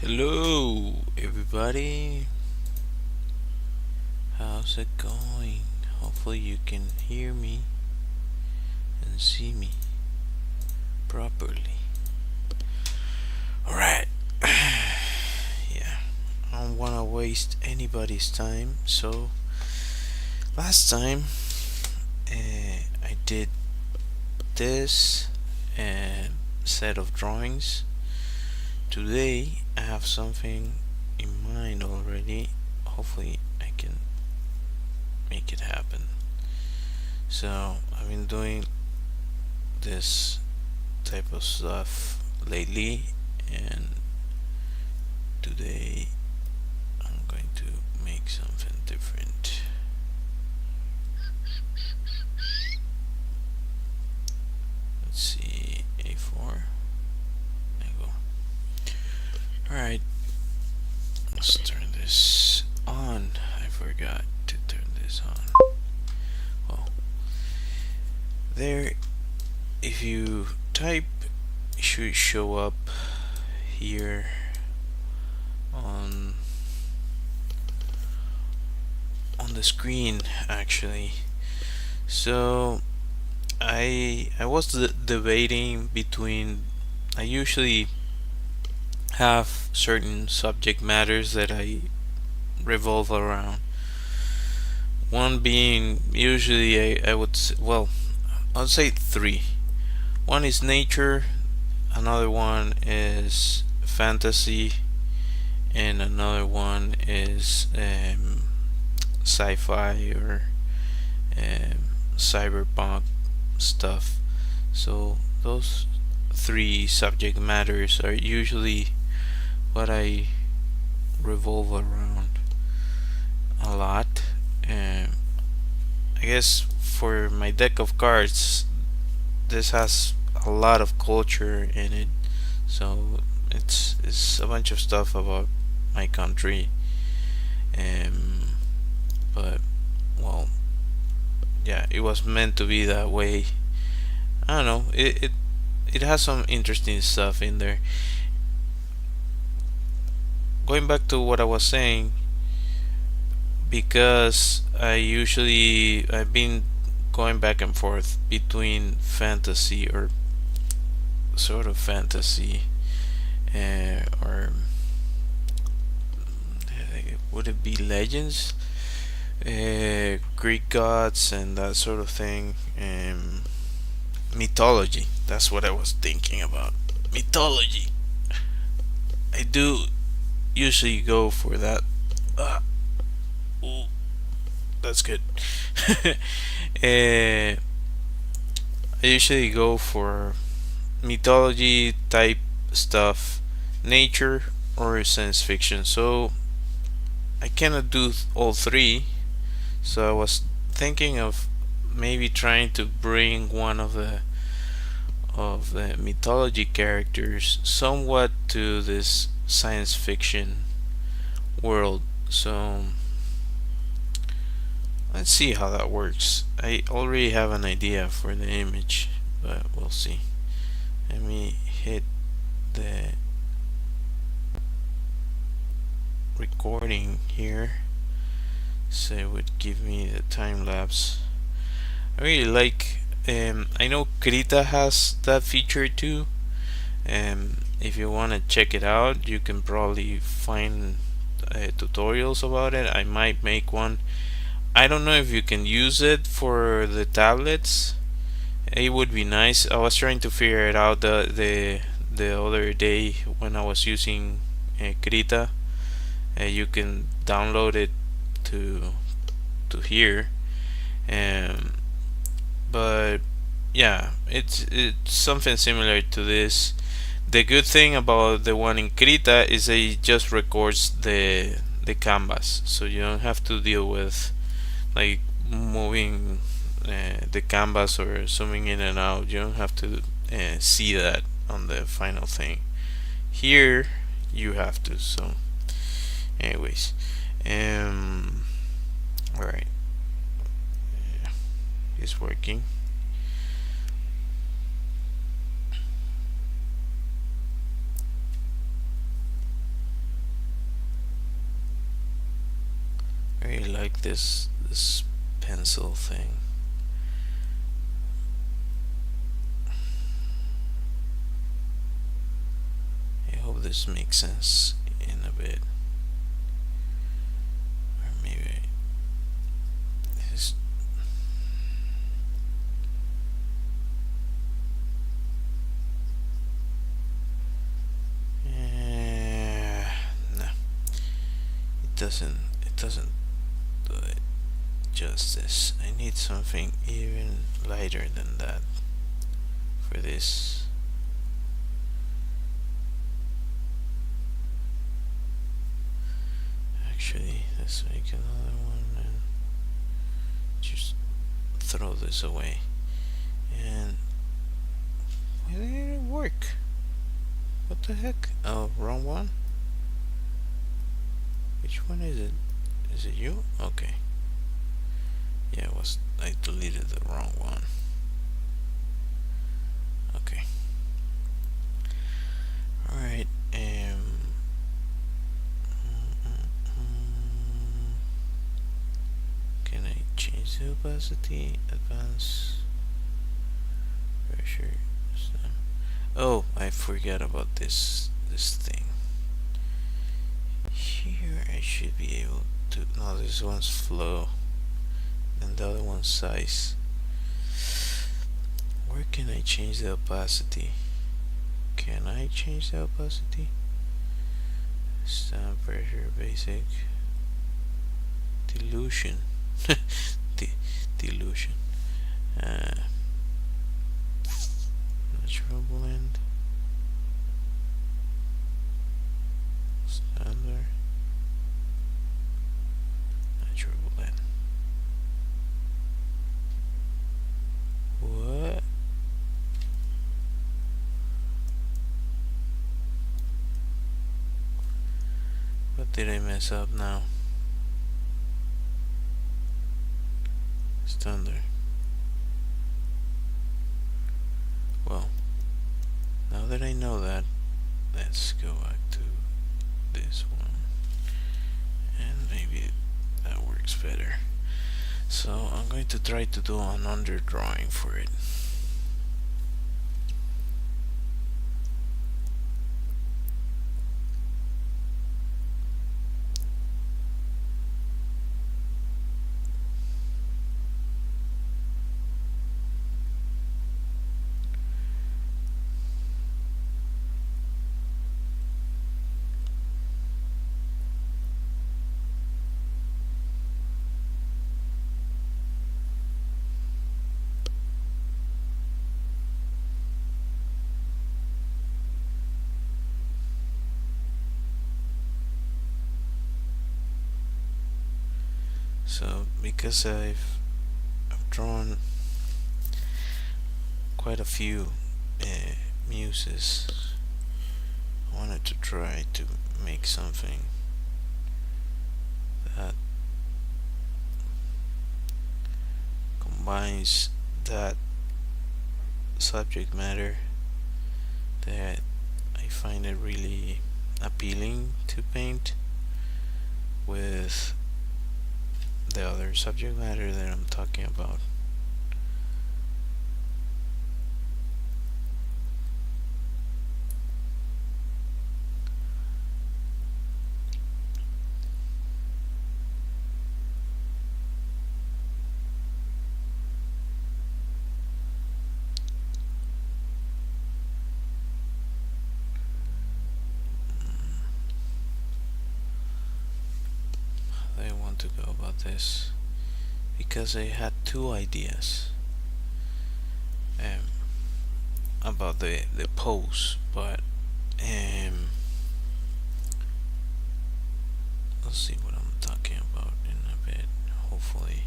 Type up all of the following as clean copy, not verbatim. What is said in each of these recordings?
Hello, everybody. How's it going? Hopefully, you can hear me and see me properly. Alright, yeah, I don't want to waste anybody's time. So, last time I did this set of drawings. Today, I have something in mind already. Hopefully, I can make it happen. So I've been doing this type of stuff lately, and today I'm going to make something different. Let's see, A4. There you go. Alright, let's turn this on. I forgot to turn this on. Well, there, if you type, it should show up here on the screen actually. So I was debating between, I usually have certain subject matters that I revolve around. One being usually I would well, I'll say three. One is nature, another one is fantasy, and another one is sci-fi or cyberpunk stuff. So those three subject matters are usually what I revolve around a lot. I guess for my deck of cards, this has a lot of culture in it. So it's a bunch of stuff about my country. But well, yeah, it was meant to be that way. I don't know. It has some interesting stuff in there. Going back to what I was saying, because I've been going back and forth between fantasy or sort of fantasy, or would it be legends, Greek gods and that sort of thing, mythology. That's what I was thinking about. Mythology. I do usually go for that. Ooh, that's good. I usually go for mythology type stuff, nature or science fiction. So I cannot do all three. So I was thinking of maybe trying to bring one of the mythology characters somewhat to this science fiction world. So let's see how that works. I already have an idea for the image, but we'll see. Let me hit the recording here so it would give me the time lapse. I really like, I know Krita has that feature too. If you want to check it out, you can probably find tutorials about it. I might make one. I don't know if you can use it for the tablets. It would be nice. I was trying to figure it out the other day when I was using Krita. You can download it to here, but yeah, it's something similar to this. The good thing about the one in Krita is that it just records the canvas, so you don't have to deal with like moving the canvas or zooming in and out. You don't have to see that on the final thing. Here you have to. So anyways, alright, it's working. like this pencil thing. I hope this makes sense in a bit. Or maybe this. No, it doesn't do it justice. I need something even lighter than that for this. Actually, let's make another one and just throw this away. And why didn't it work? What the heck? Oh, wrong one? Which one is it? Is it you? Okay. Yeah, I deleted the wrong one. Okay. Alright, can I change the opacity? Advance pressure. Oh, I forgot about this thing. Here I should be able to. No, this one's flow, and the other one's size. Where can I change the opacity? Can I change the opacity? Stamp pressure, basic, dilution, dilution, natural blend, standard, natural blend. What? What did I mess up now? Standard. Well, now that I know that, let's go back to this one, and maybe that works better. So I'm going to try to do an underdrawing for it. So because I've drawn quite a few muses, I wanted to try to make something that combines that subject matter that I find it really appealing to paint with the other subject matter that I'm talking about. I want to go about this because I had two ideas about the pose, but let's see what I'm talking about in a bit, hopefully.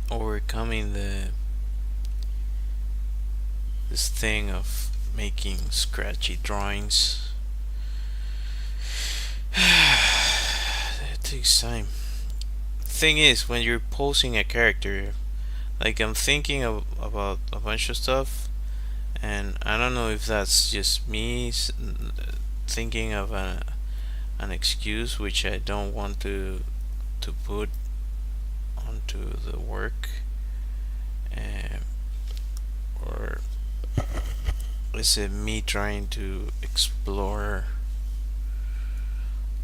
overcoming this thing of making scratchy drawings. It takes time. Thing is, when you're posing a character, like I'm thinking about a bunch of stuff, and I don't know if that's just me thinking of an excuse which I don't want to put onto the work, um, or is it me trying to explore?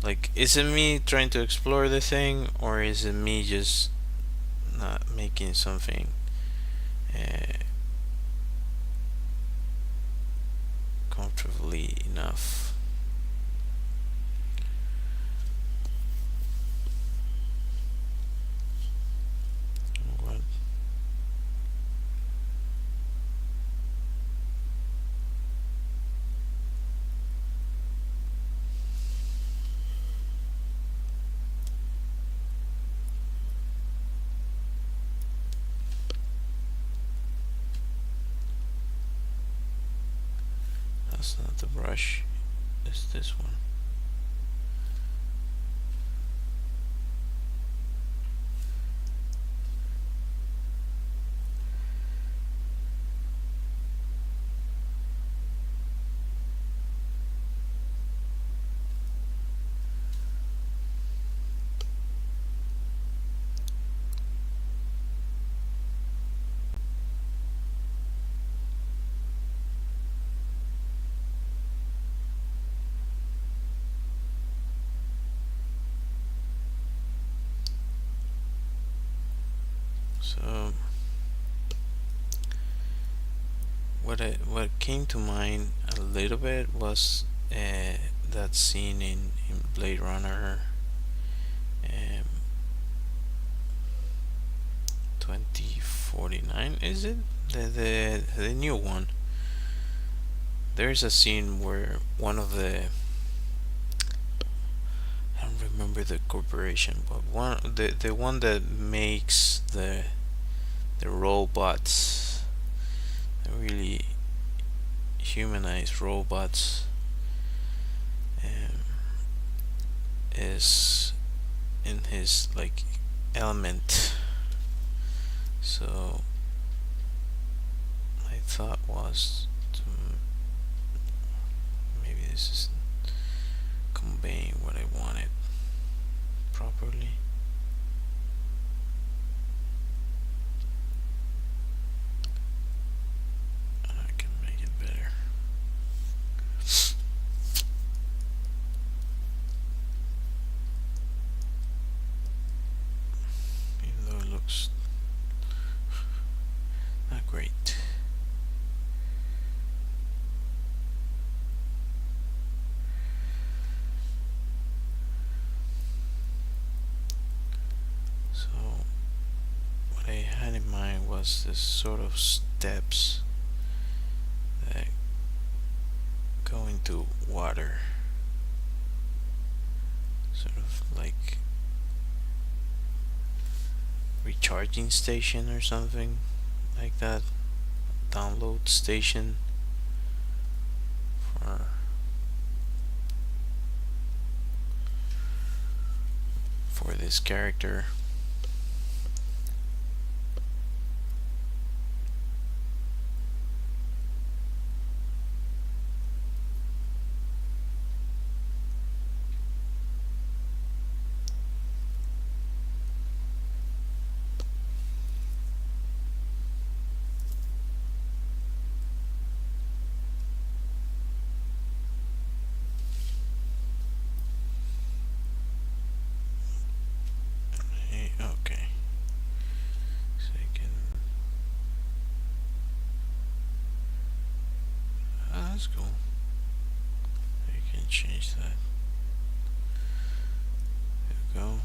Like, is it me trying to explore the thing, or is it me just not making something comfortably enough? What? That's not the brush. It's this one. So what came to mind a little bit was that scene in Blade Runner, um, 2049, is it the new one? There's a scene where one of I don't remember the corporation, but the one that makes the robots, the really humanized robots, um, is in his like element. So my thought was to, maybe this is conveying what I wanted properly. I can make it better. Even though it looks not great. So what I had in mind was this sort of steps that go into water, sort of like recharging station or something like that, download station for this character. Okay. So I can. Ah, that's cool. I can change that. There we go.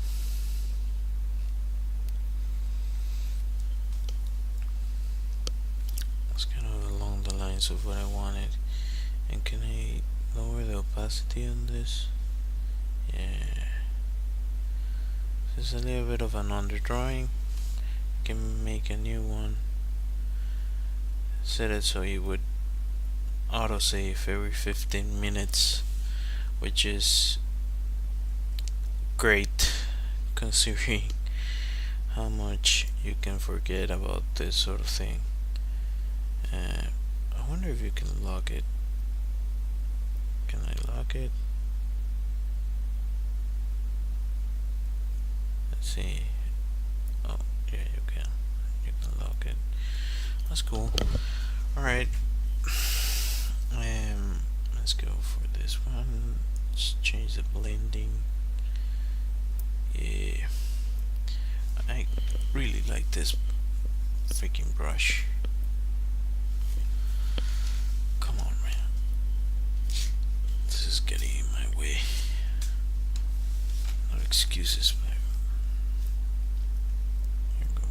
That's kind of along the lines of what I wanted. And can I lower the opacity on this? Yeah. There's a little bit of an underdrawing. can make a new one. Set it so it would autosave every 15 minutes, which is great considering how much you can forget about this sort of thing. I wonder if you can lock it. Can I lock it? Let's see. Oh, yeah, you can. You can lock it. That's cool. Alright. Let's go for this one. Let's change the blending. Yeah. I really like this freaking brush. Come on, man. This is getting in my way. No excuses, but here we go.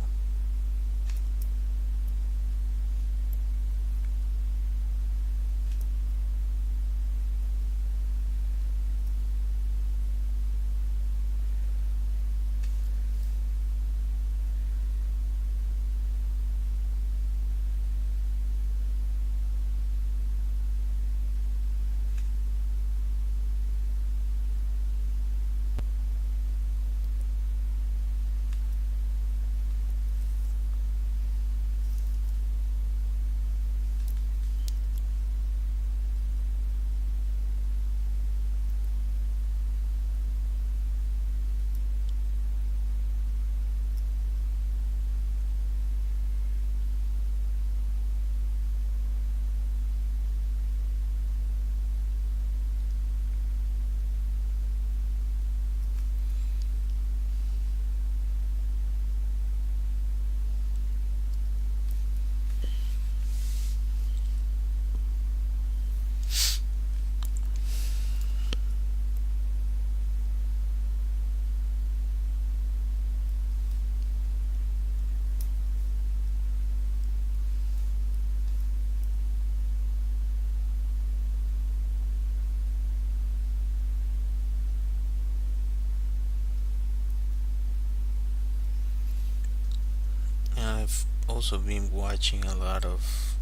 I've also been watching a lot of,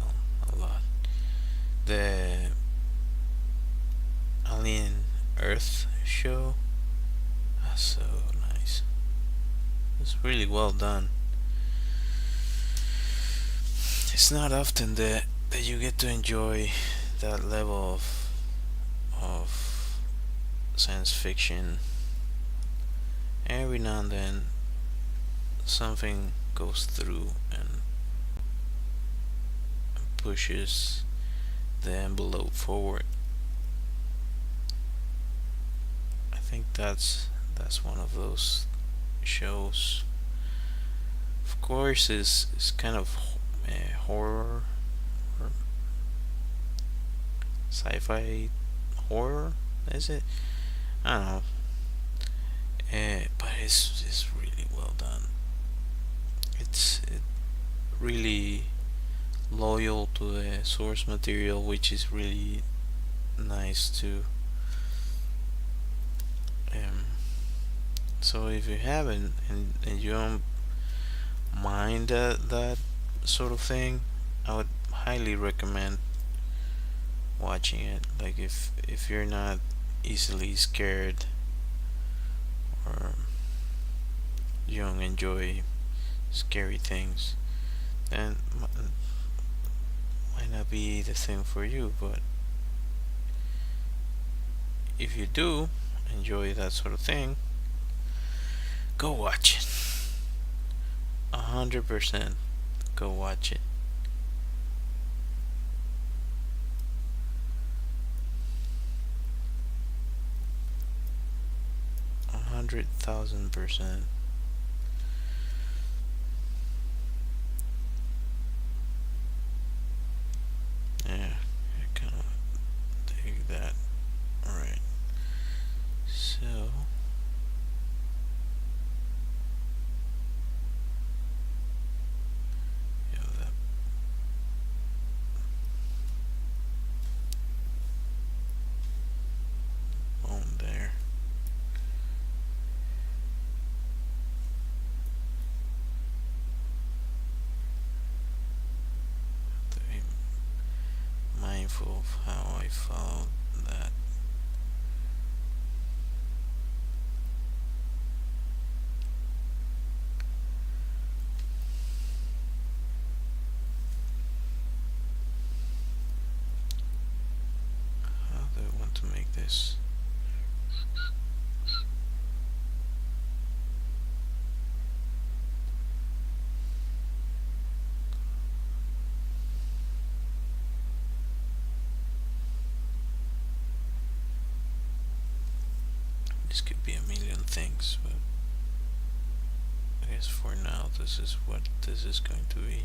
well, a lot, the Alien Earth show. That's so nice. It's really well done. It's not often that you get to enjoy that level of science fiction. Every now and then something goes through and pushes the envelope forward. I think that's one of those shows. Of course, is kind of horror or sci-fi horror. Is it? I don't know. But it's really well done. It's really loyal to the source material, which is really nice too. Um, so if you haven't and you don't mind that sort of thing, I would highly recommend watching it. Like if you're not easily scared or you don't enjoy scary things, then might not be the thing for you. But if you do enjoy that sort of thing, go watch it. 100% go watch it. 100,000%. Yeah, I kind of dig that. Alright, so you have that bone there. mindful of how I followed that. How do I want to make this? This could be a million things, but I guess for now this is what this is going to be.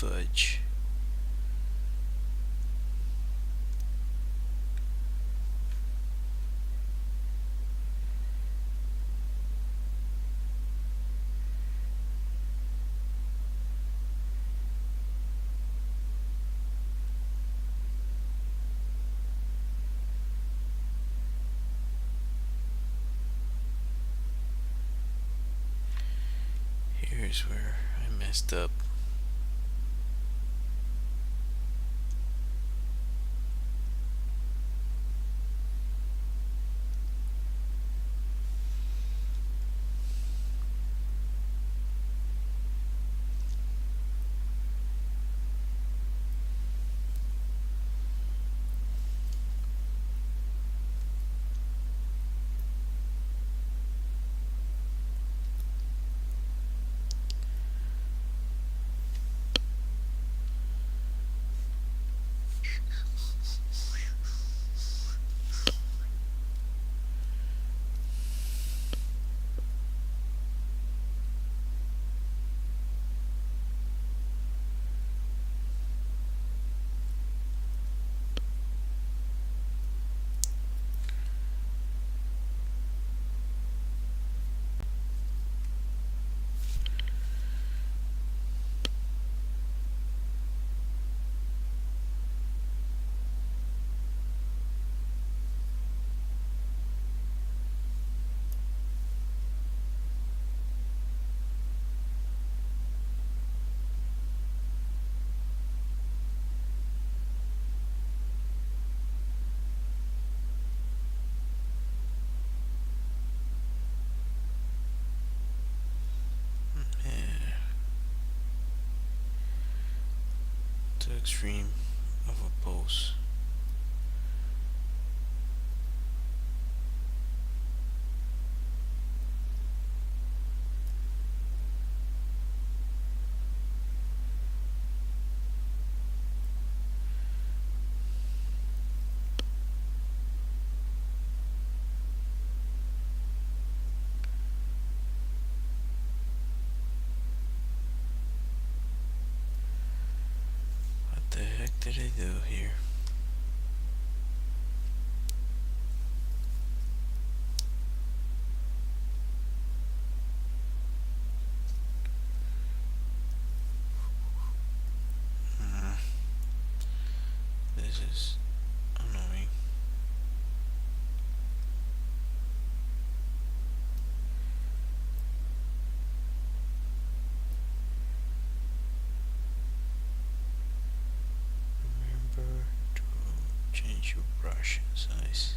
Fudge. Here's where I messed up. Too extreme of a pose. What the heck did I do here? This is annoying. Change your brush size.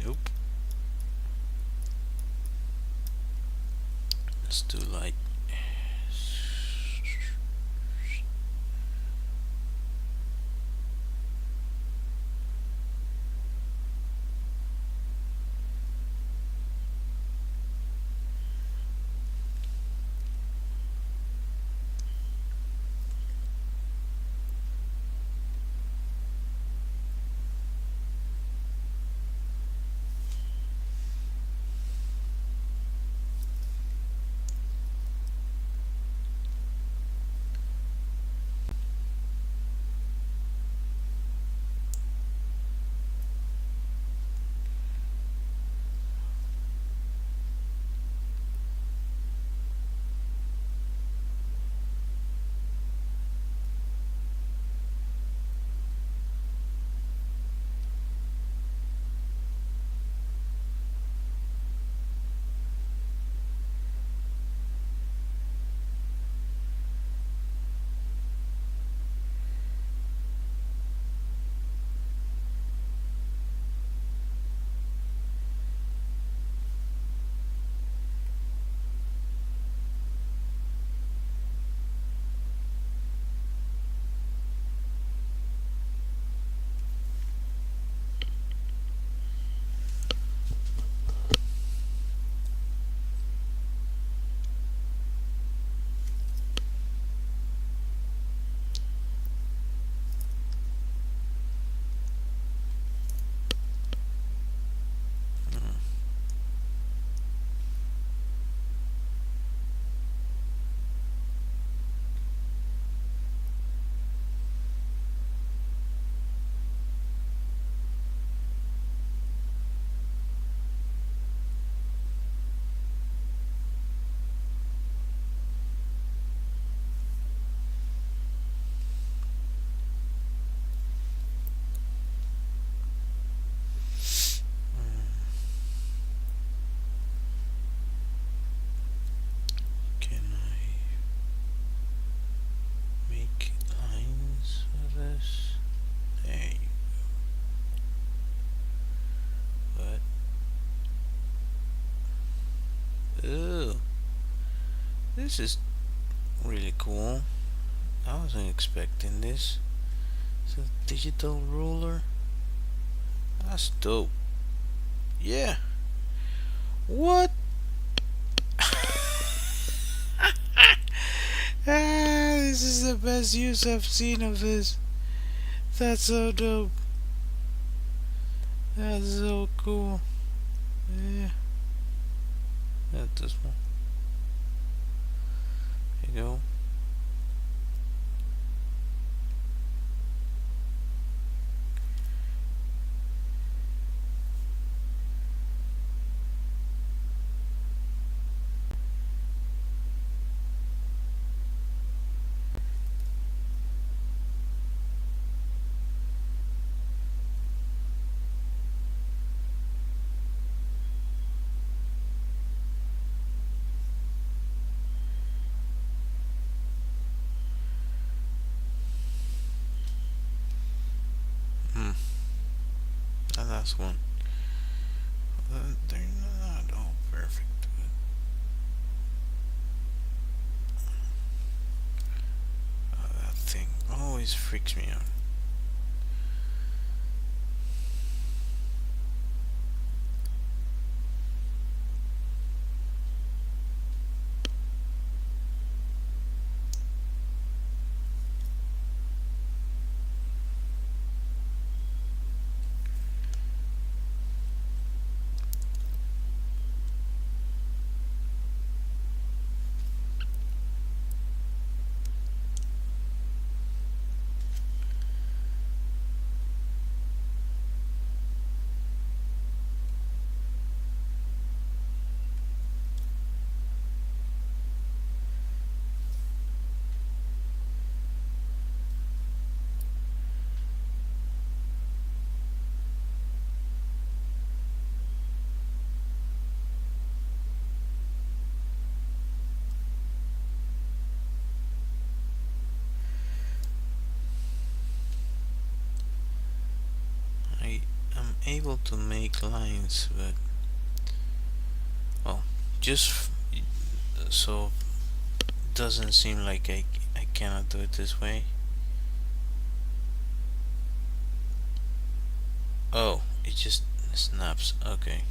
Nope. It's too light. Can I make lines for this? There you go. But ooh, this is really cool. I wasn't expecting this. It's a digital ruler. That's dope. Yeah. What? This is the best use I've seen of this. That's so dope. That's so cool. Yeah. That's this one. There you go. The last one. They're not all This freaks me out. I'm able to make lines, but well, just so it doesn't seem like I cannot do it this way. Oh, it just snaps. Okay,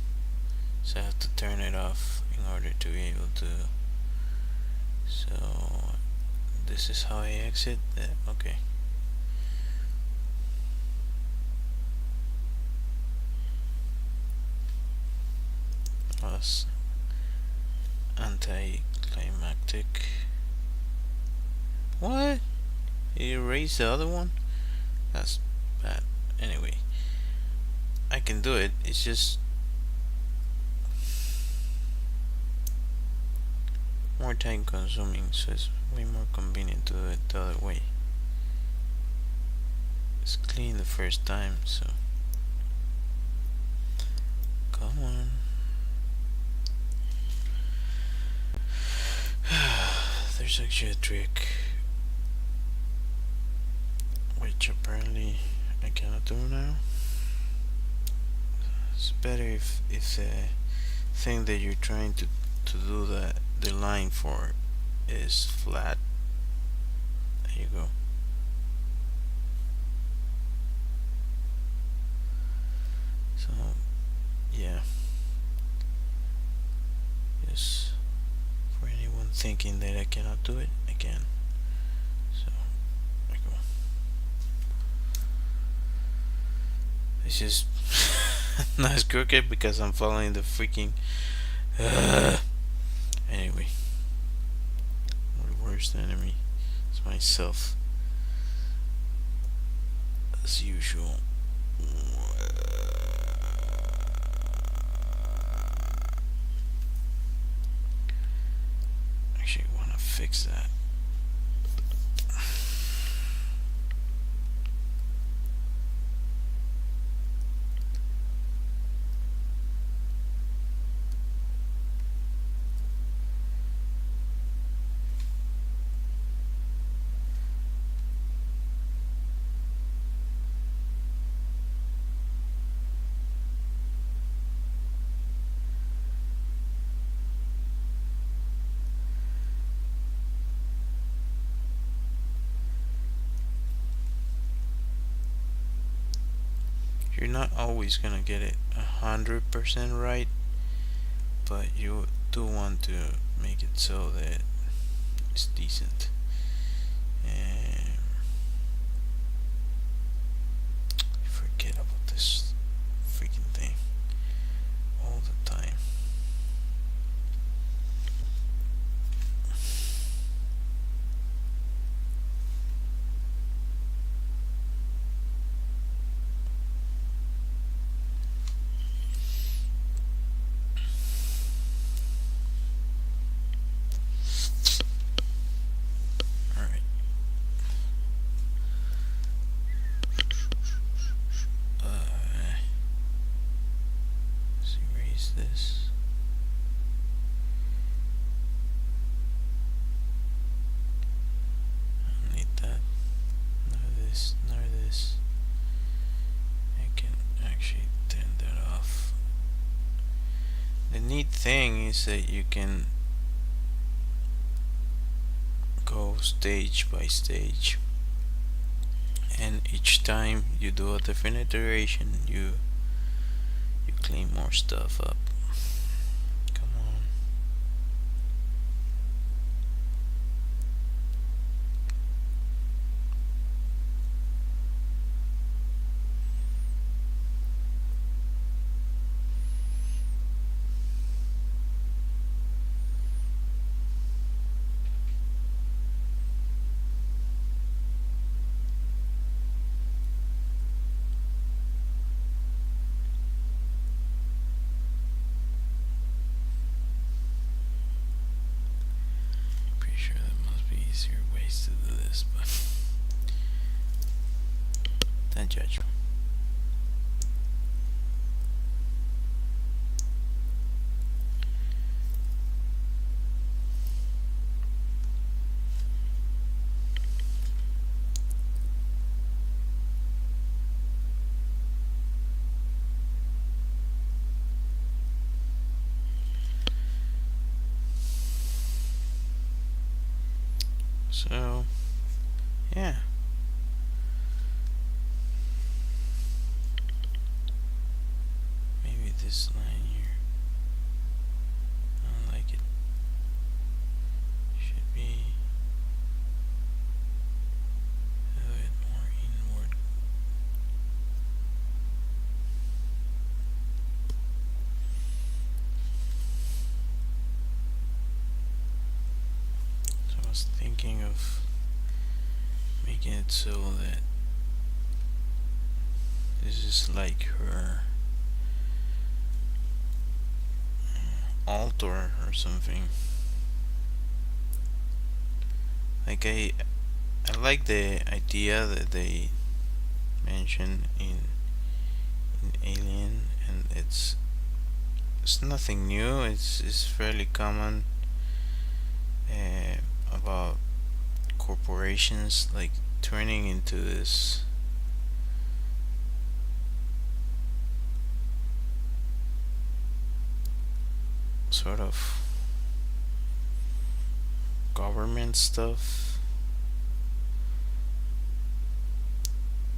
so I have to turn it off in order to be able to. So this is how I exit. Okay. Plus anticlimactic. What? He erased the other one? That's bad. Anyway, I can do it. It's just more time consuming, so it's way more convenient to do it the other way. It's clean the first time, so come on. There's actually a trick which apparently I cannot do now. It's better if the thing that you're trying to do the line for is flat. There you go. So yeah, yes, for anyone thinking that I cannot do it, I can. So there you go. It's just not as crooked because I'm following the freaking anyway, the worst enemy is myself, as usual. Actually, I want to fix that. You're not always gonna get it 100% right, but you do want to make it so that it's decent. And forget about this freaking thing all the time. This. I don't need that. Nor this, nor this. I can actually turn that off. The neat thing is that you can go stage by stage. and each time you do a different iteration, you clean more stuff up. Come on. Pretty sure there must be easier ways to do this, but don't judge me. So, yeah. Maybe this line here. I don't like it. Should be a bit more inward. So I was thinking of making it so that this is like her altar or something. Like I like the idea that they mentioned in Alien, and it's nothing new. It's fairly common about corporations like turning into this sort of government stuff.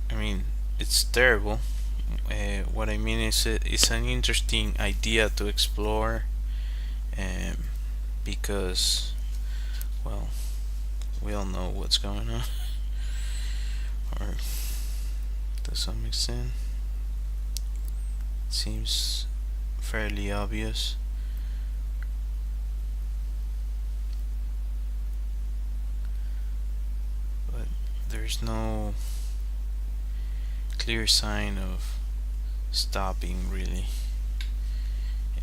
I mean, it's terrible. What I mean is it's an interesting idea to explore, um, because, well, we all know what's going on, or to some extent, it seems fairly obvious. But there's no clear sign of stopping really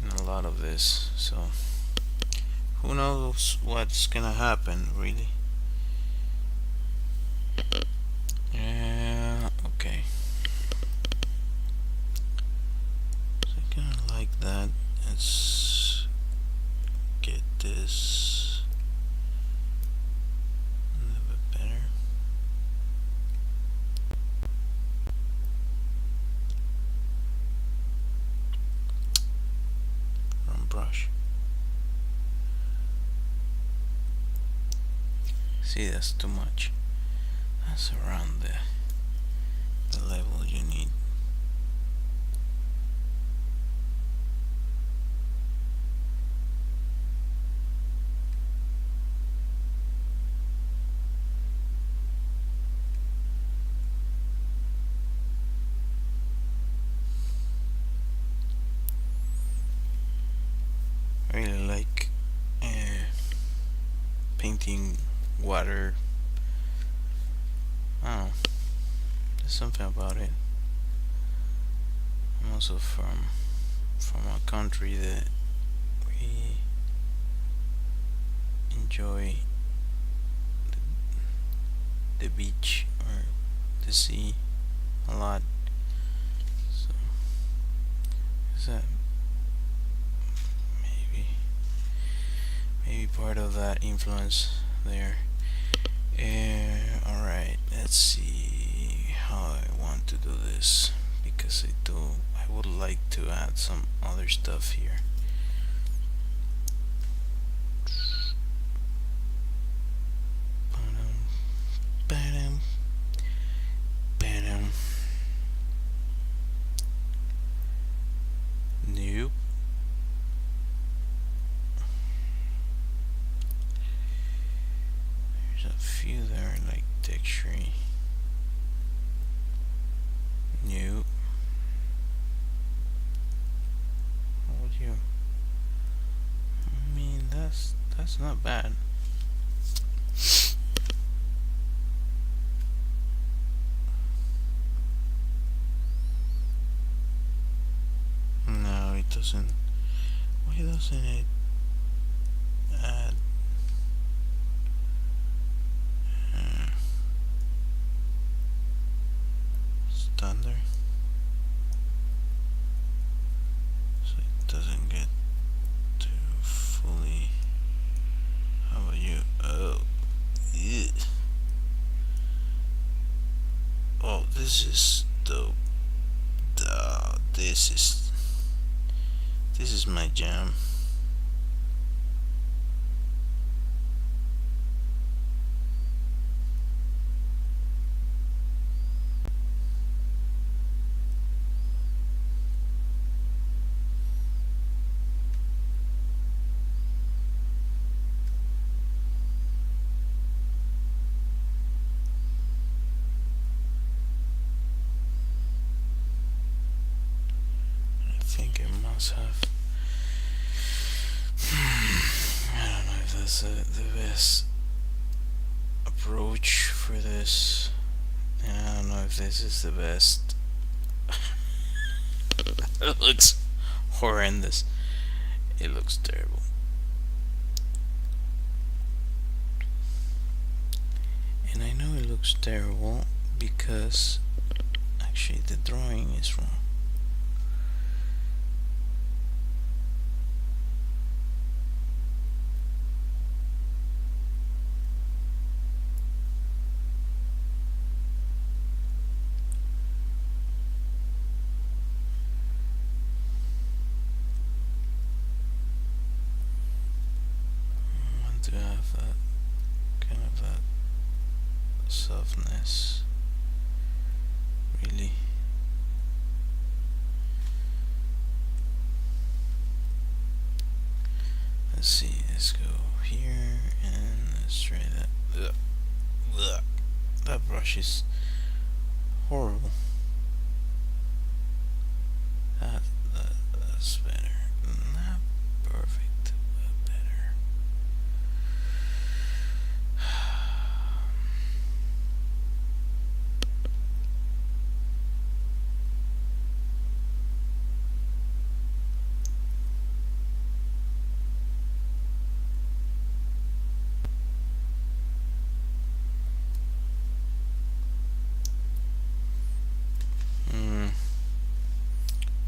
in a lot of this, so who knows what's gonna happen really. Yeah, okay. So I kinda like that. Let's get this a little bit better. Wrong brush. See, that's too much. That's around the level you need. I really like painting water. I don't know. There's something about it. I'm also from a country that we enjoy the beach or the sea a lot. So is that maybe part of that influence there. Alright, let's see how I want to do this, because I would like to add some other stuff here. a few that are like textury. New. How would you? I mean, that's not bad. No, it doesn't. Why doesn't it add? Standard. So it doesn't get to fully. How about you? Oh, yeah. Oh, this is dope. This is my jam. I think it must have. I don't know if that's the best approach for this. And I don't know if this is the best. It looks horrendous. It looks terrible. And I know it looks terrible because actually the drawing is wrong. I want to have that kind of that softness. Really. Let's see, let's go here and let's try that. Ugh. Ugh. That brush is horrible. That's better. Not perfect, but better.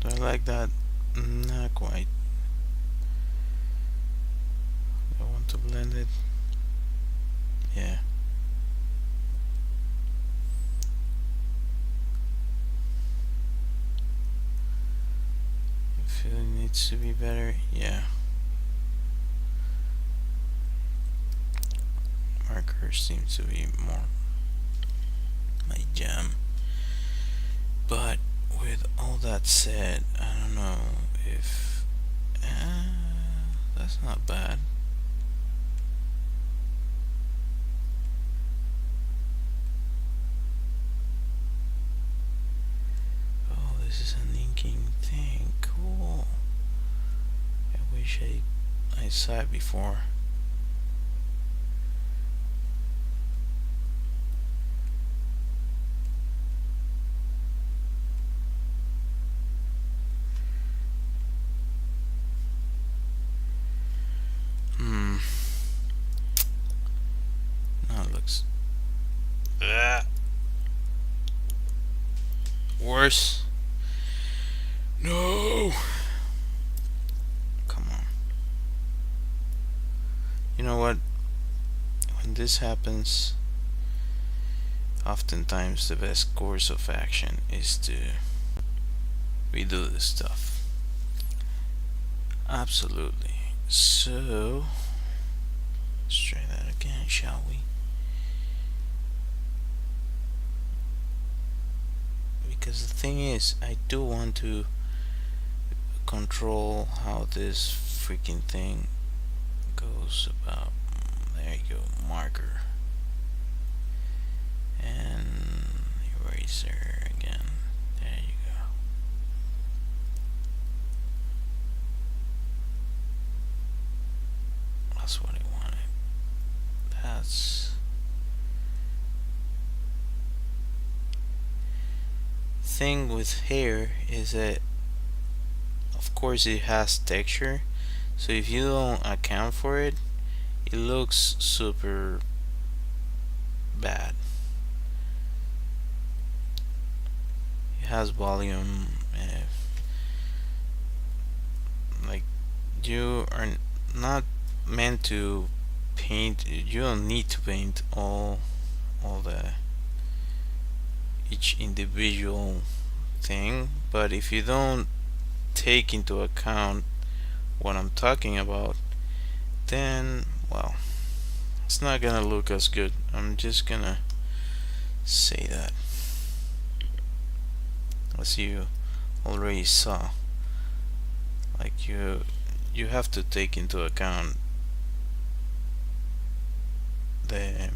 Do I like that? Not quite. I want to blend it. Yeah. I feel it needs to be better. Yeah. Markers seem to be more my jam. But with all that said, I don't know if that's not bad. Oh, this is an inking thing. Cool. I wish I saw it before. Now it looks worse. No. Come on. You know what? When this happens, oftentimes the best course of action is to redo this stuff. Absolutely. So let's try that again, shall we? Because the thing is, I do want to control how this freaking thing goes about. There you go, marker. and eraser again. There you go. That's what I wanted. That's thing with hair is that of course it has texture, so if you don't account for it, it looks super bad. It has volume, like you are not meant to paint. You don't need to paint all the each individual thing, but if you don't take into account what I'm talking about, then well, it's not gonna look as good. I'm just gonna say that, as you already saw. Like you have to take into account the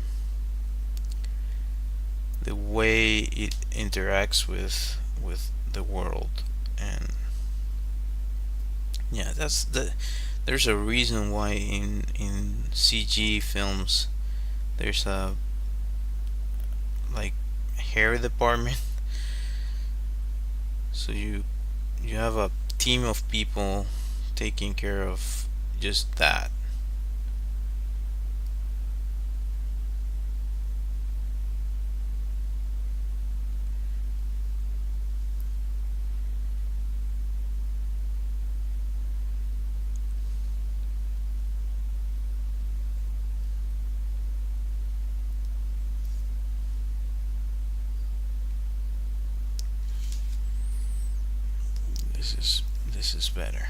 the way it interacts with the world. And yeah, there's a reason why in CG films there's a like hair department. So you have a team of people taking care of just that. This is better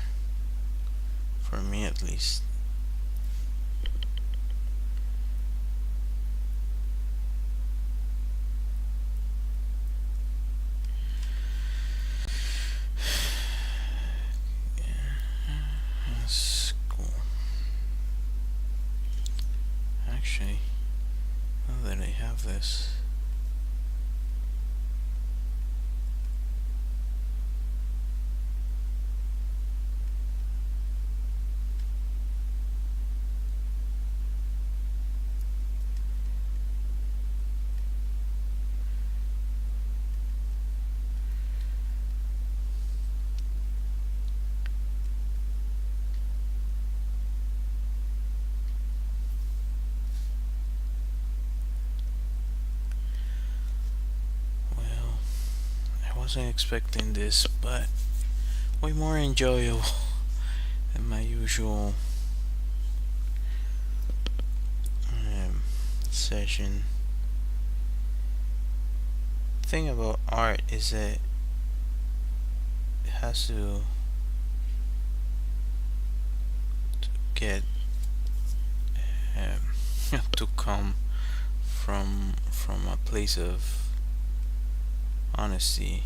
for me at least. That's cool. Actually, now that I have this, well, I wasn't expecting this, but way more enjoyable than my usual session. The thing about art is that it has to get to come from a place of honesty.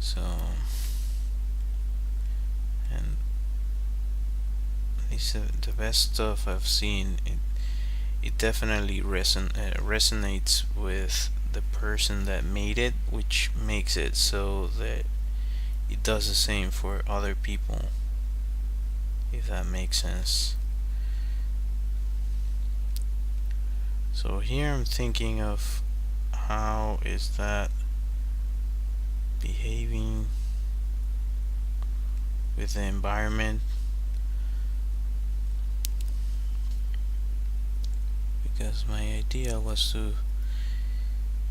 So, and at least the best stuff I've seen, it definitely resonates with the person that made it, which makes it so that it does the same for other people, if that makes sense. So here I'm thinking of how is that behaving with the environment, because my idea was to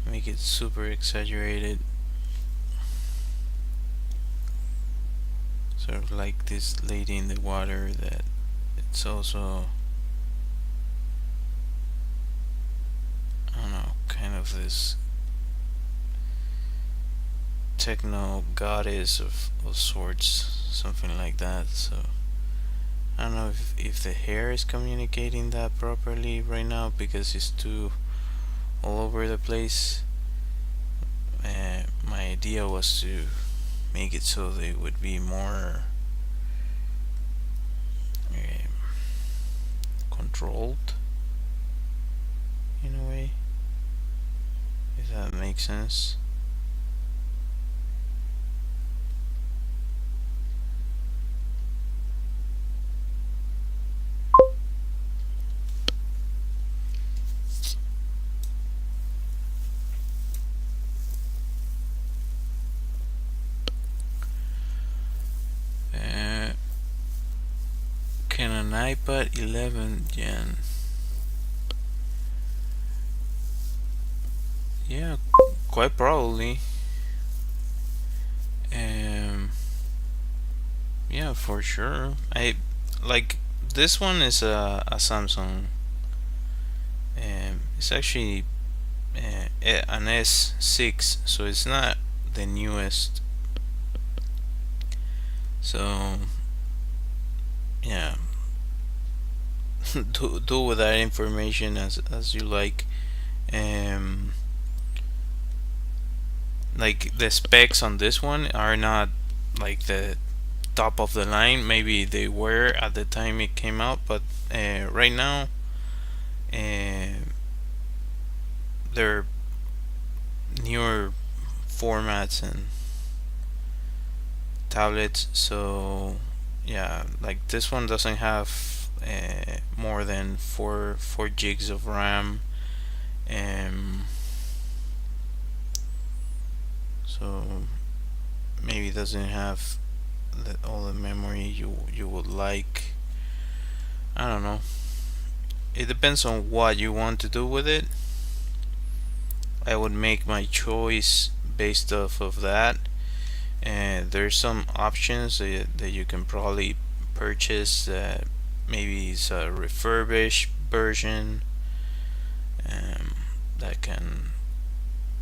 make it super exaggerated, sort of like this lady in the water, that it's also, I don't know, kind of this techno goddess of sorts, something like that. So I don't know if the hair is communicating that properly right now, because it's too all over the place. My idea was to make it so they would be more controlled. in a way, if that makes sense. Uh, can an iPad 11 Gen? Yeah, quite probably. Um, yeah, for sure. I like this one is a Samsung. It's actually an S6, so it's not the newest. So yeah, do with that information as you like. Um, like the specs on this one are not like the top of the line. Maybe they were at the time it came out, but right now, uh, they're newer formats and tablets. So yeah, like this one doesn't have more than four gigs of RAM. Um, so maybe doesn't have all the memory you would like. I don't know. It depends on what you want to do with it. I would make my choice based off of that. And there's some options that you can probably purchase that maybe it's a refurbished version, um, that can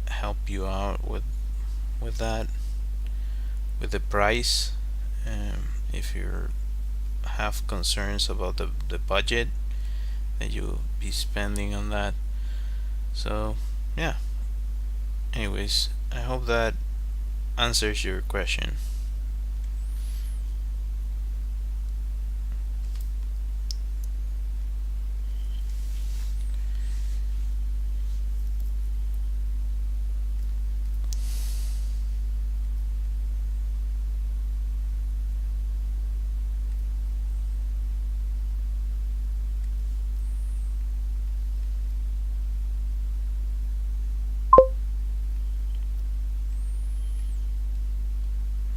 help you out with that, with the price. If you have concerns about the budget that you'll be spending on that. So yeah, anyways, I hope that answers your question.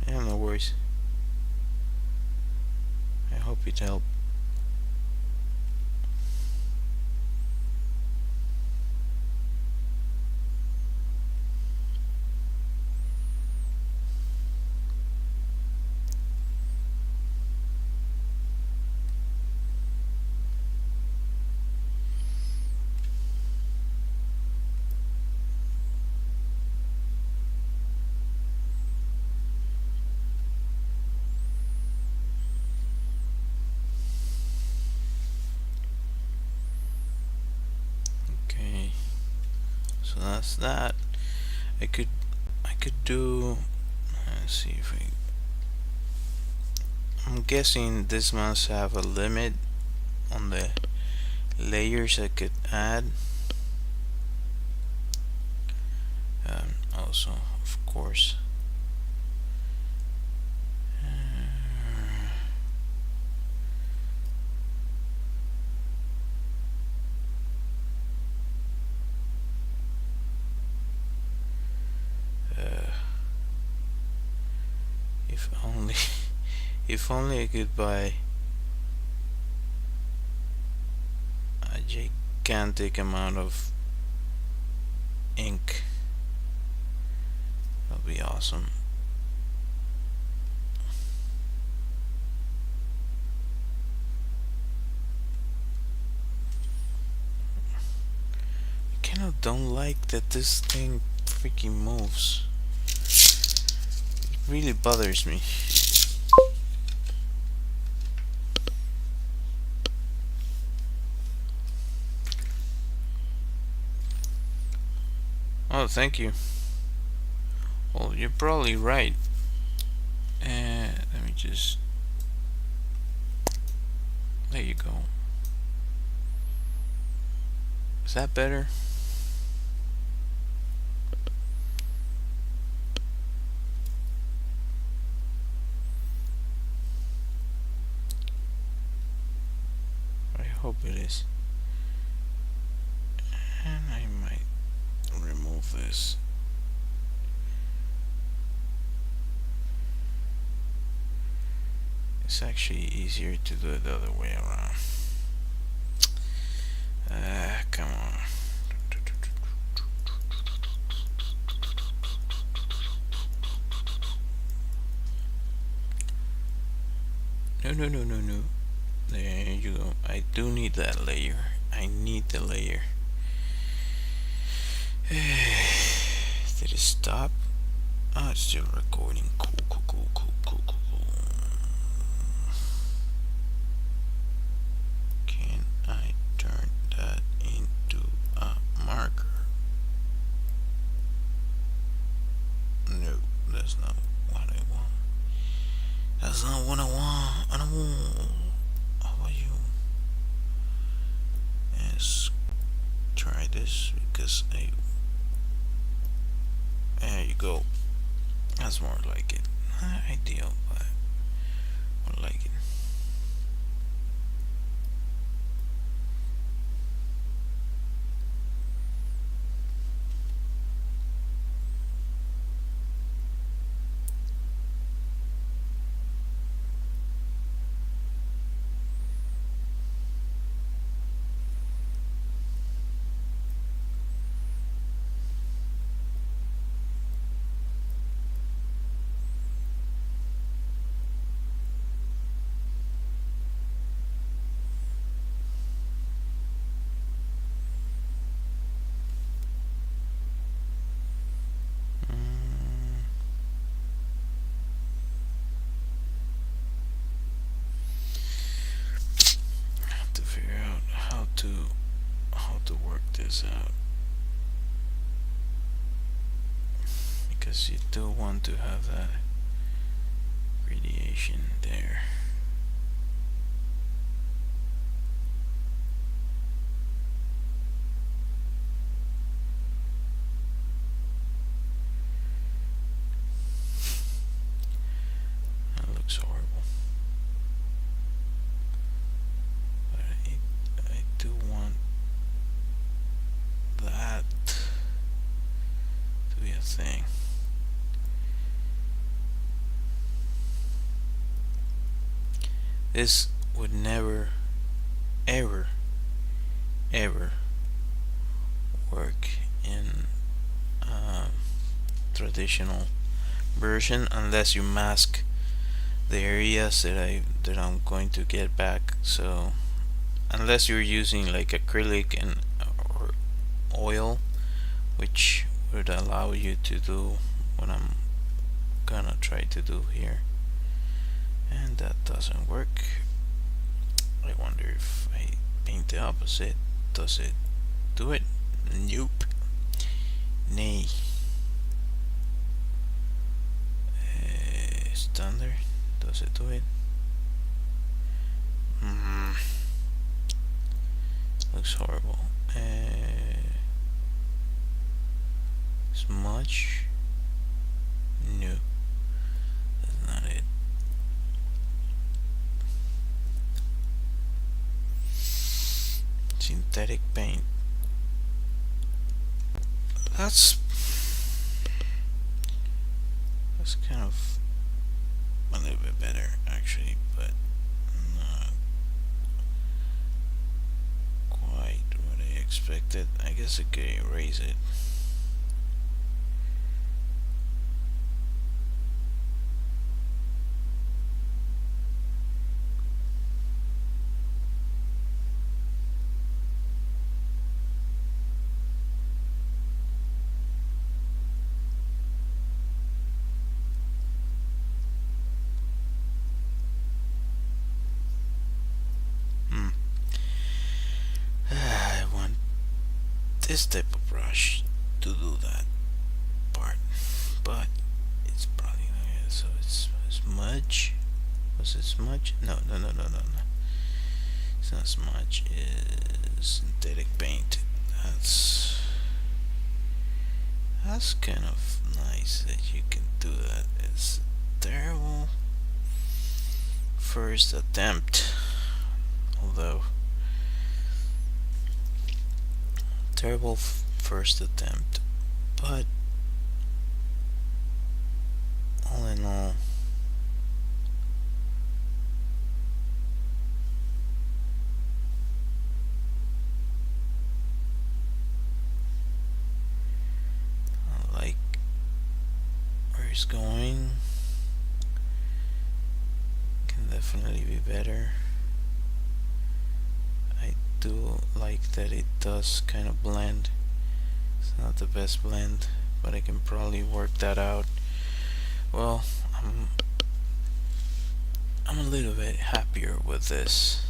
Yeah, no worries. I hope it helped. Okay, so that's that. I could I could do. Let's see if I. I'm guessing this must have a limit on the layers I could add. Also, of course. Uh, if only, if only I could buy a gigantic amount of ink. That'd be awesome. I kind of don't like that this thing freaking moves. It really bothers me. Oh, thank you. Well, you're probably right. Let me just. There you go. Is that better? I hope it is. And I might remove this. It's actually easier to do it the other way around. Come on. No. There you go. I do need that layer. I need the layer. Did it stop? Oh, it's still recording. Cool. Can I turn that into a marker? No, that's not what I want. That's not what I want. I don't want. How about you? Let's try this because there you go. That's more like it. Not ideal, but I like it. How to work this out, because you do want to have that radiation there. That looks horrible. But I do want that to be a thing. This would never, ever work in traditional version unless you mask the areas that I'm going to get back. So unless you're using like acrylic and or oil, which would allow you to do what I'm gonna try to do here, and that doesn't work. I wonder if I paint the opposite, does it do it? Nope. Nay. Standard, does it do it? Looks horrible. Smudge? No, that's not it. Synthetic paint. That's kind of a little bit better actually, but not quite what I expected. I guess I could erase it. I want this type of brush to do that part, but it's probably not. So it's smudge. Was it smudge? No. It's not smudge. It's synthetic paint. That's that's kind of nice that you can do that. It's terrible first attempt, although terrible first attempt, but all in all, I like where it's going. Can definitely be better. I do like that it does kind of blend. It's not the best blend, but I can probably work that out. Well, I'm a little bit happier with this.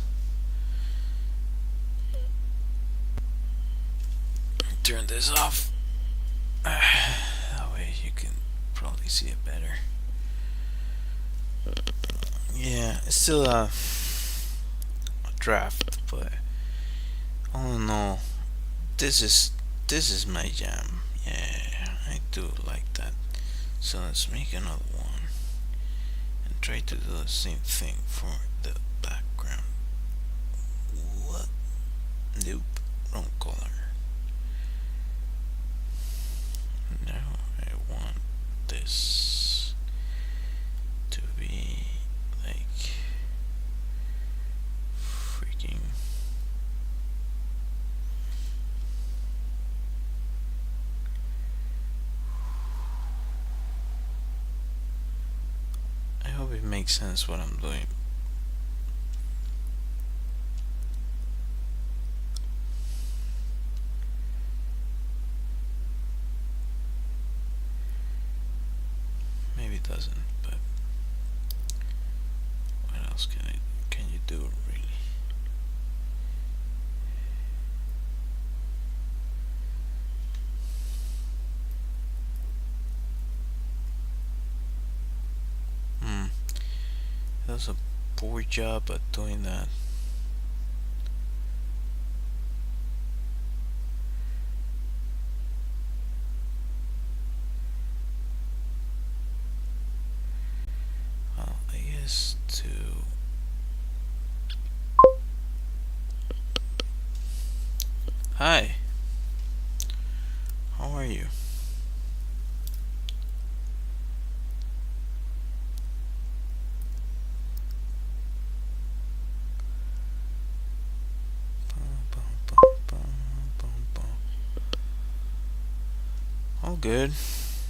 Turn this off. That way you can probably see it better. Yeah, it's still a draft, but all in all, this is my jam. Yeah, I do like that. So let's make another one and try to do the same thing for the background. What? Nope, wrong color. Now I want this to be like freaking I hope it makes sense what I'm doing. Maybe it doesn't, but what else can you do really? That was a poor job at doing that. Well, I guess to Hi. How are you? All good.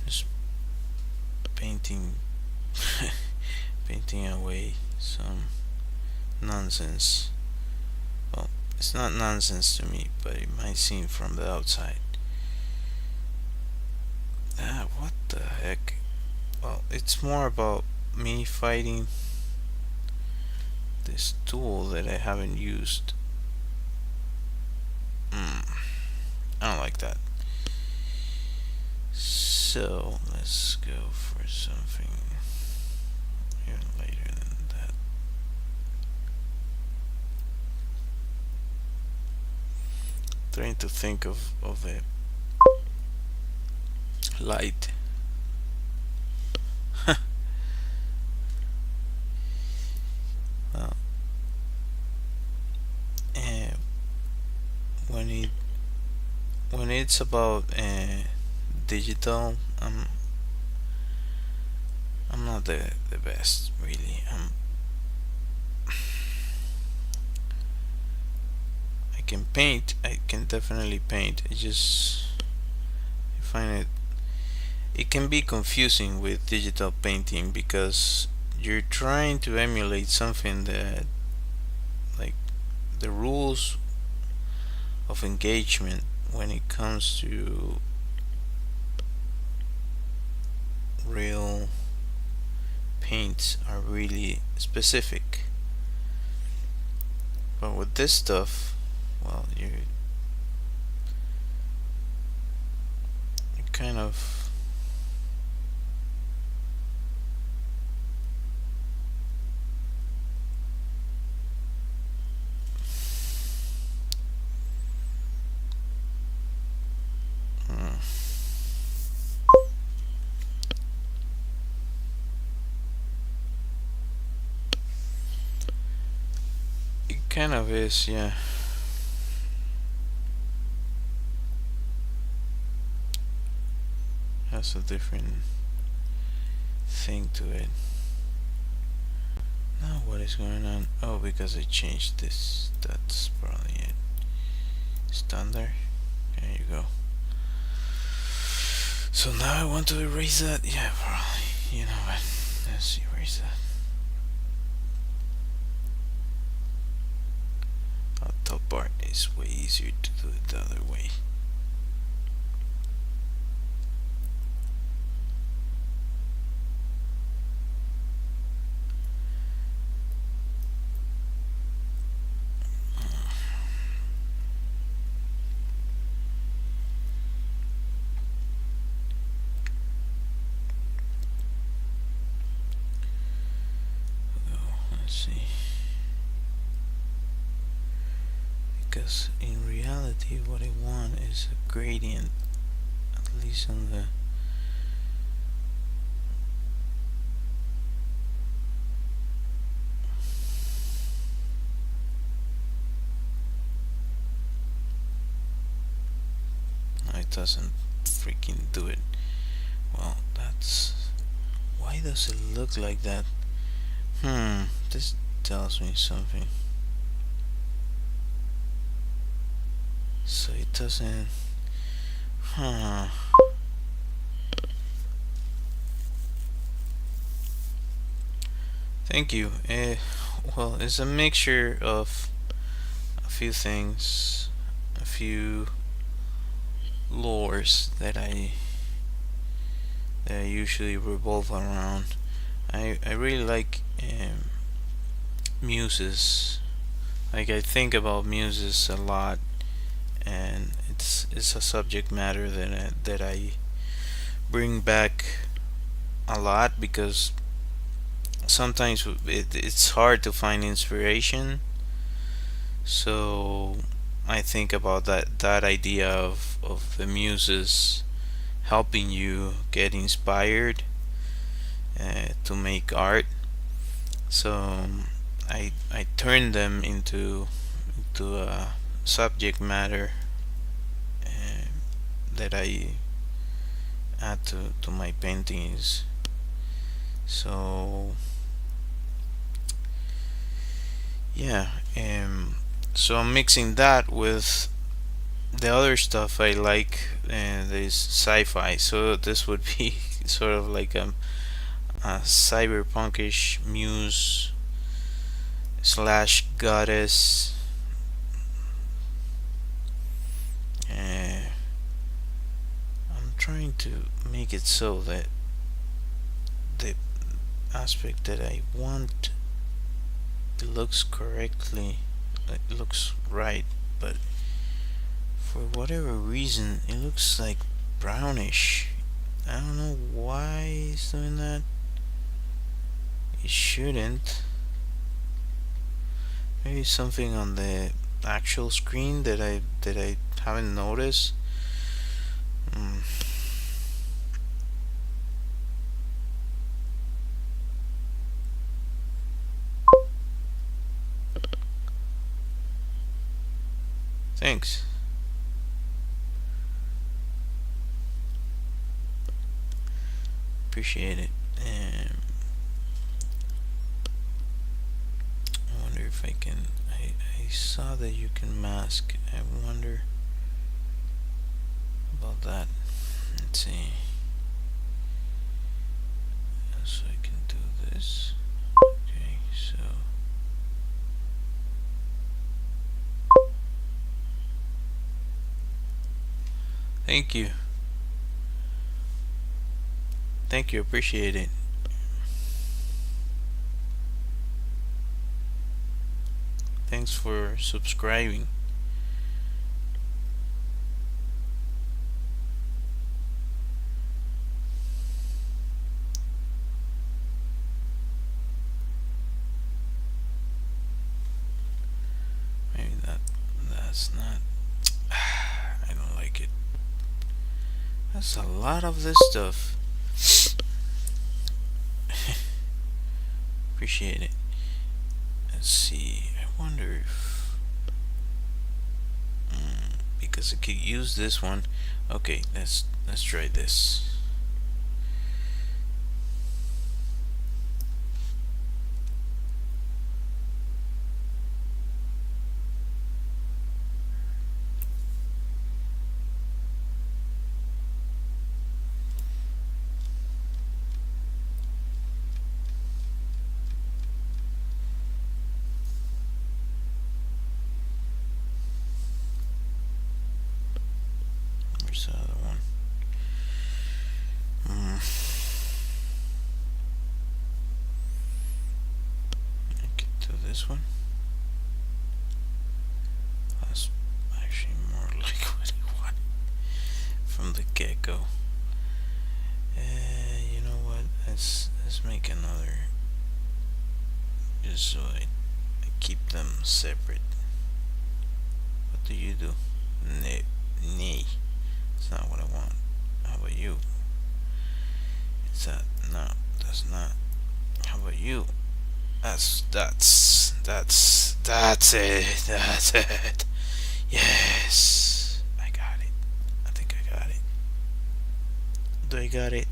Just painting painting away some nonsense. Well, it's not nonsense to me, but it might seem from the outside. What the heck? Well, it's more about me fighting this tool that I haven't used. I don't like that. So let's go for something even later than that. Trying to think of a light. Well, when it's about digital, I'm not the best really. I can paint. I can definitely paint. I find it can be confusing with digital painting because you're trying to emulate something that, like, the rules of engagement when it comes to real paints are really specific. But with this stuff, well, you kind of kind of is, yeah. Has a different thing to it. Now what is going on? Oh, because I changed this. That's probably it. Standard. There you go. So now I want to erase that. Yeah, probably. You know what? Let's erase that. The top part is way easier to do it the other way. Let's see. Because in reality what I want is a gradient, at least on the no, it doesn't freaking do it. Well, that's why does it look like that? This tells me something. So it doesn't. Huh. Thank you. Well, it's a mixture of a few things, a few lores that I usually revolve around. I really like muses. Like, I think about muses a lot, and it's a subject matter that I bring back a lot because sometimes it's hard to find inspiration. So I think about that idea of the muses helping you get inspired to make art. So I turn them into a subject matter that I add to my paintings. So yeah, so I'm mixing that with the other stuff I like, this sci-fi. So this would be sort of like a cyberpunkish muse slash goddess. I'm trying to make it so that the aspect that I want, it looks correctly, it looks right, but for whatever reason it looks like brownish. I don't know why it's doing that. It shouldn't. Maybe something on the actual screen that I haven't noticed. Thanks. Appreciate it. I wonder if I can. I saw that you can mask. I wonder about that. Let's see. So I can do this. Okay, so. Thank you. Thank you, appreciate it. Thanks for subscribing. Maybe that's not. I don't like it. That's a lot of this stuff. Appreciate it. Let's see. I wonder if because I could use this one. Okay, let's try this. Where's the other one? I could do this one. That's actually more like what I wanted from the get-go. You know what? Let's make another, just so I keep them separate. What do you do? Nay. It's not what I want. How about you? It's that. No, that's not. How about you? That's it. That's it. Yes. I got it. I think I got it. Do I got it?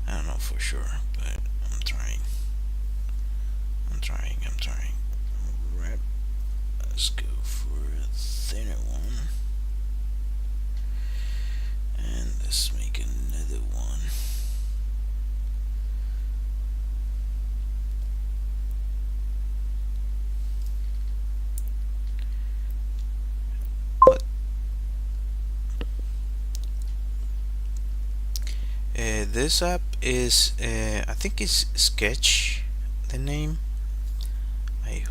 I don't know for sure, but I'm trying. Right. Let's go for a thinner one. And let's make another one. What? This app is, I think it's Sketch, the name. I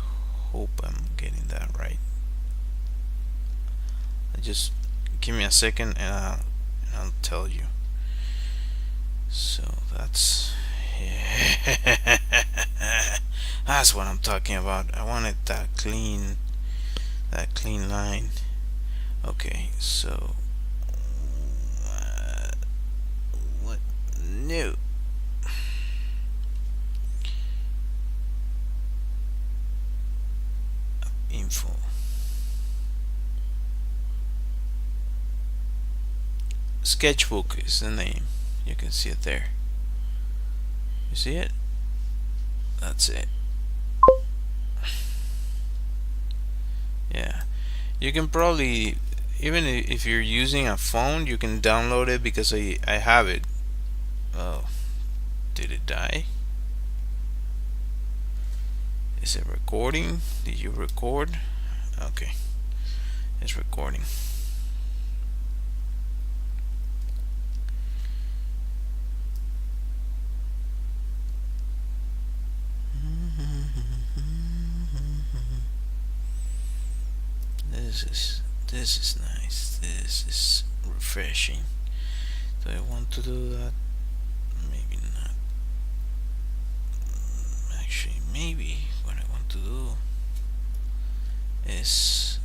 hope I'm getting that right. Just give me a second and I'll tell you. So that's that's what I'm talking about. I wanted that clean line. Okay, so what? No. Info. Sketchbook is the name. You can see it there. You see it? That's it. Yeah. You can probably, even if you're using a phone, you can download it because I have it. Oh, did it die? Is it recording? Did you record? Okay, it's recording. This is nice. This is refreshing. Do I want to do that? Maybe not. Actually, maybe what I want to do is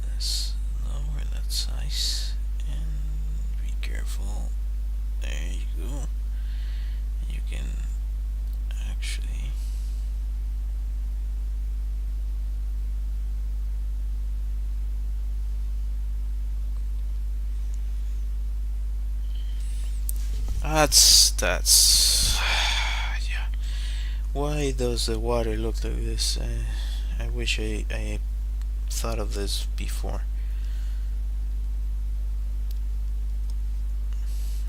lower that size and be careful. There you go. You can actually that's yeah. Why does the water look like this? I wish I thought of this before.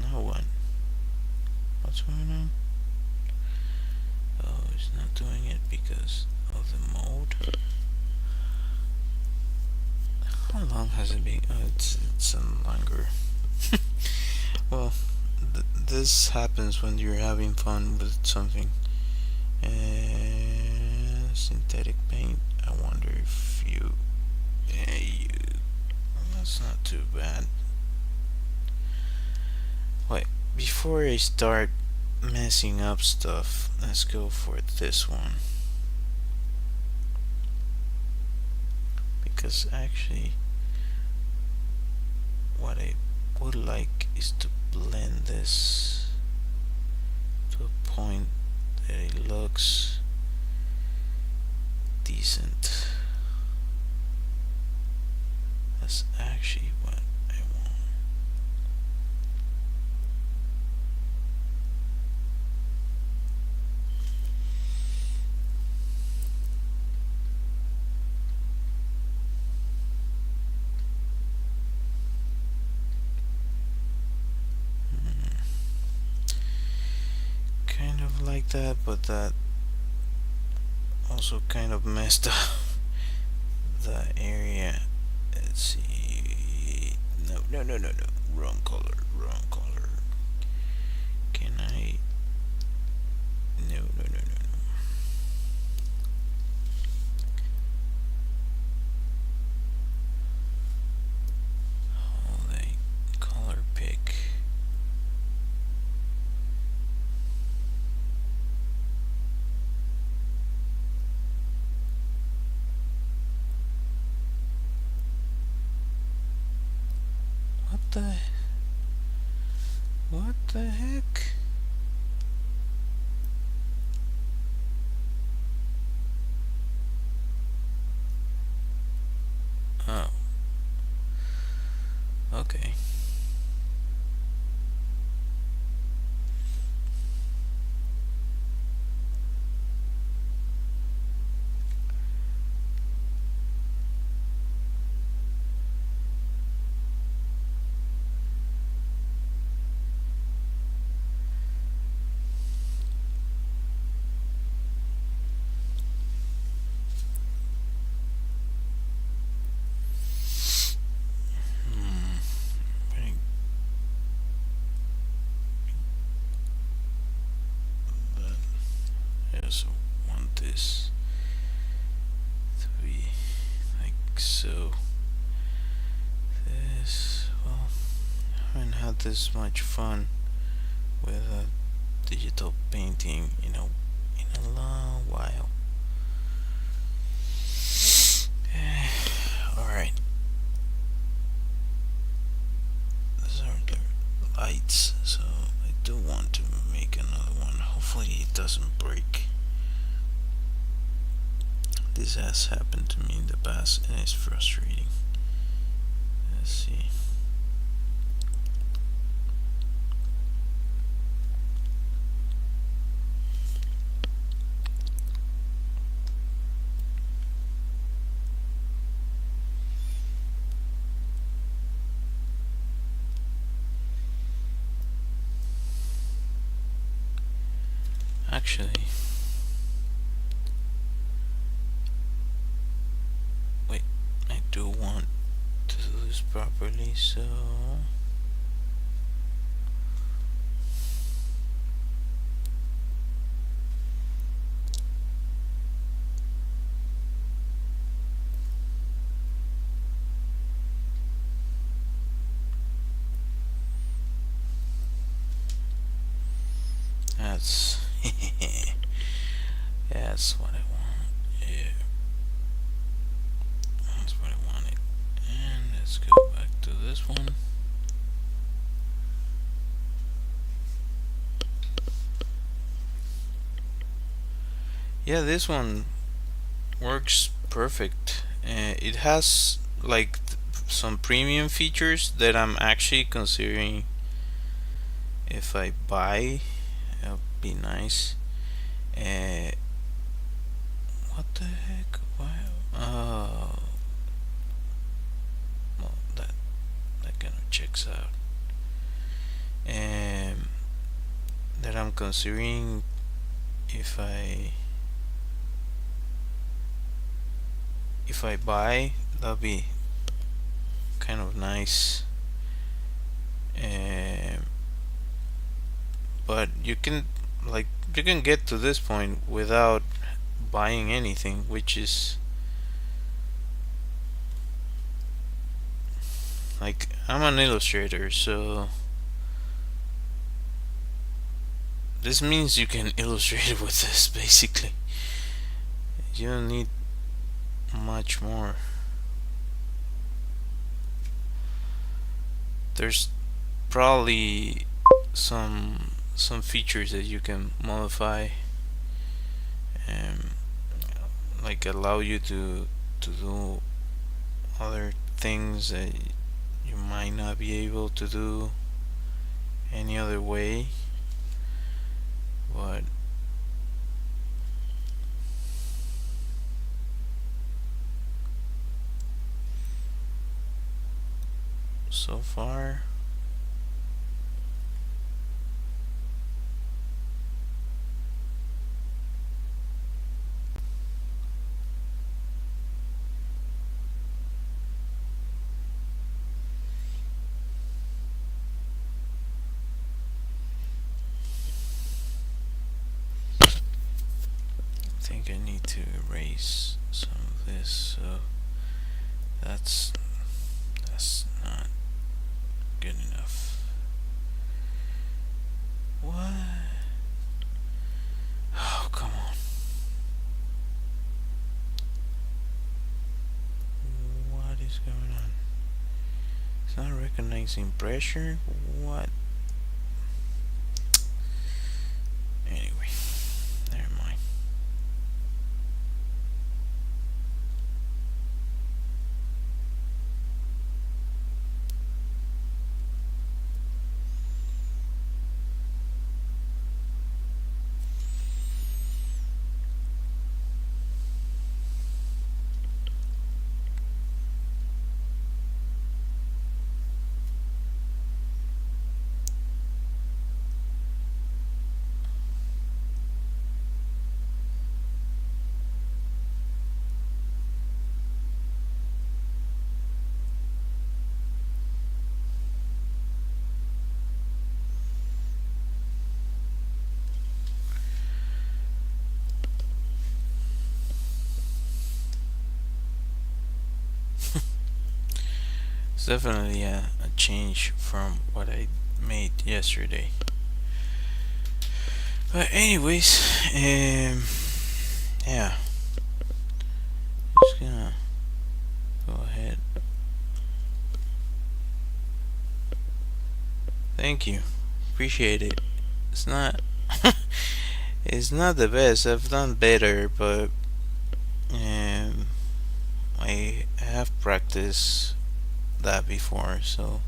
No one. What's going on? Oh, it's not doing it because of the mode. How long has it been? Oh, it's longer. Well, this happens when you're having fun with something. Synthetic paint. I wonder if you. That's not too bad. Wait, before I start messing up stuff, let's go for this one. Because actually, what I would like is to blend this to a point that it looks decent. That's actually what I want. Kind of like that, but that also kind of messed up the area. Let's see. No, no, no, no, no. Wrong color. Wrong color. Can I? No, no, no, no, no. Hold a color pick. What the heck? Oh. Okay. I also want this to be like so. This, well, I haven't had this much fun with digital painting in a long while. Alright. These are the lights, so I do want to make another one. Hopefully it doesn't break. This has happened to me in the past and it's frustrating. Let's see. Actually, wait, I do want to do this properly, so that's that's what I want. Yeah, that's what I wanted. And let's go back to this one. Yeah, this one works perfect. It has like some premium features that I'm actually considering if I buy. It'll be nice. Uh, what the heck? Why? Oh, well, that kind of checks out. That I'm considering if I buy, that'll be kind of nice. But you can get to this point without buying anything, which is like, I'm an illustrator, so this means you can illustrate with this basically. You don't need much more. There's probably some features that you can modify and like allow you to do other things that you might not be able to do any other way, but so far I think I need to erase some of this, so that's not good enough. What? Oh, come on. What is going on? It's not recognizing pressure? What? Anyway, never mind. It's definitely a change from what I made yesterday. But anyways, yeah, just gonna go ahead. Thank you, appreciate it. It's not, it's not the best. I've done better, but I have practiced that before, so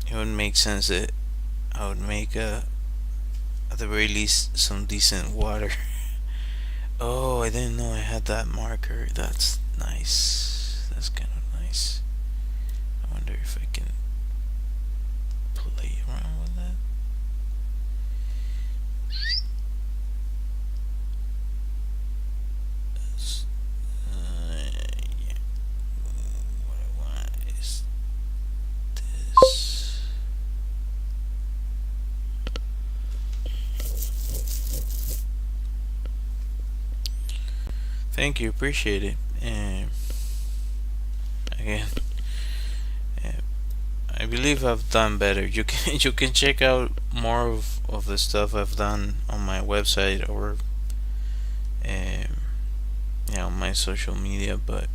it would make sense that I would make at the very least some decent water. Oh, I didn't know I had that marker. That's nice. That's kind of nice. I wonder if I can play around with that. Yeah. What I want is this. Thank you, appreciate it. And again, I believe I've done better. You can you can check out more of the stuff I've done on my website or on my social media, but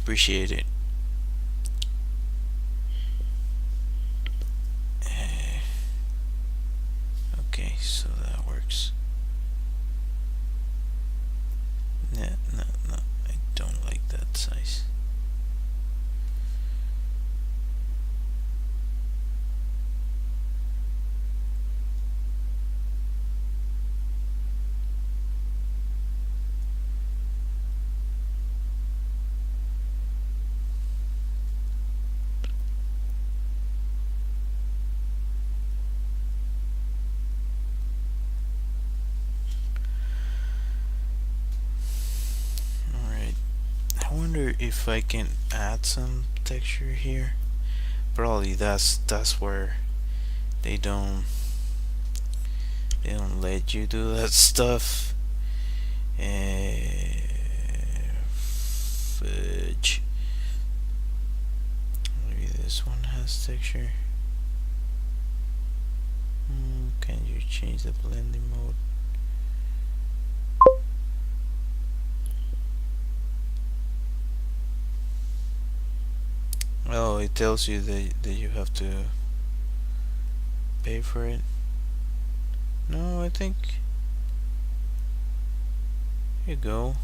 appreciate it. Okay, so that works. No, I don't like that size. I wonder if I can add some texture here. Probably that's where they don't let you do that stuff. Fudge. Maybe this one has texture. Can you change the blending mode? Oh, it tells you that you have to pay for it. No, I think here you go.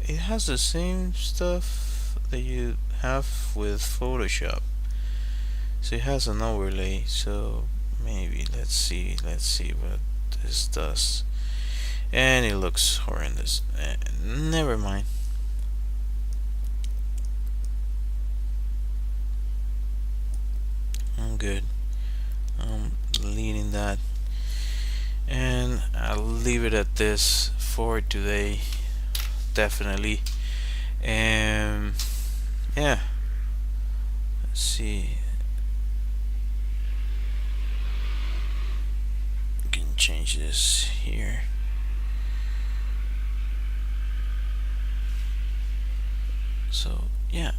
it has the same stuff that you have with Photoshop. So it has an overlay. So maybe let's see what this does. And it looks horrendous. Never mind. I'm good. I'm deleting that. And I'll leave it at this for today. Definitely. And yeah. Let's see. I can change this here. So yeah.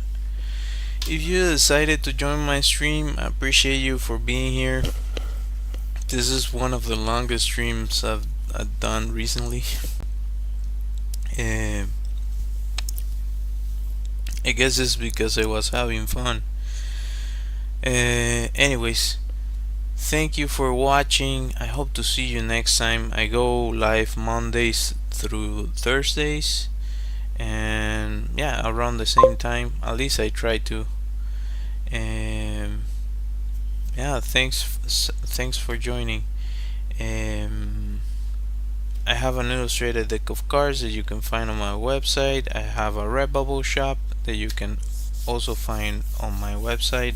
If you decided to join my stream, I appreciate you for being here. This is one of the longest streams I've done recently. Um, I guess it's because I was having fun. Anyways, thank you for watching. I hope to see you next time. I go live Mondays through Thursdays, and yeah, around the same time. At least I try to. Um, yeah, thanks for joining. Um, I have an illustrated deck of cards that you can find on my website. I have a Redbubble shop that you can also find on my website,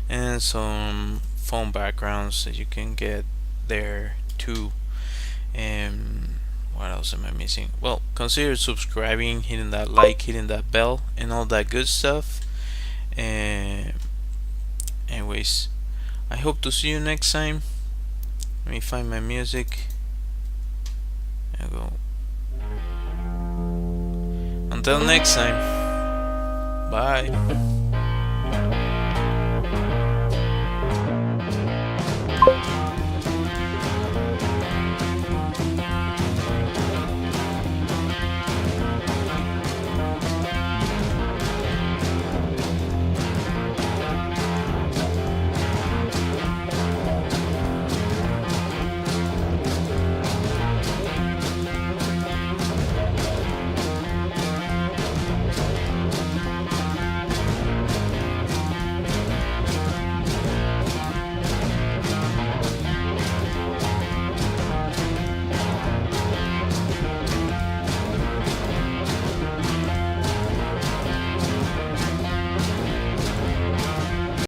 and some phone backgrounds that you can get there too. And what else am I missing? Well, consider subscribing, hitting that like, hitting that bell, and all that good stuff. And anyways, I hope to see you next time. Let me find my music. There we go. Until next time. Bye.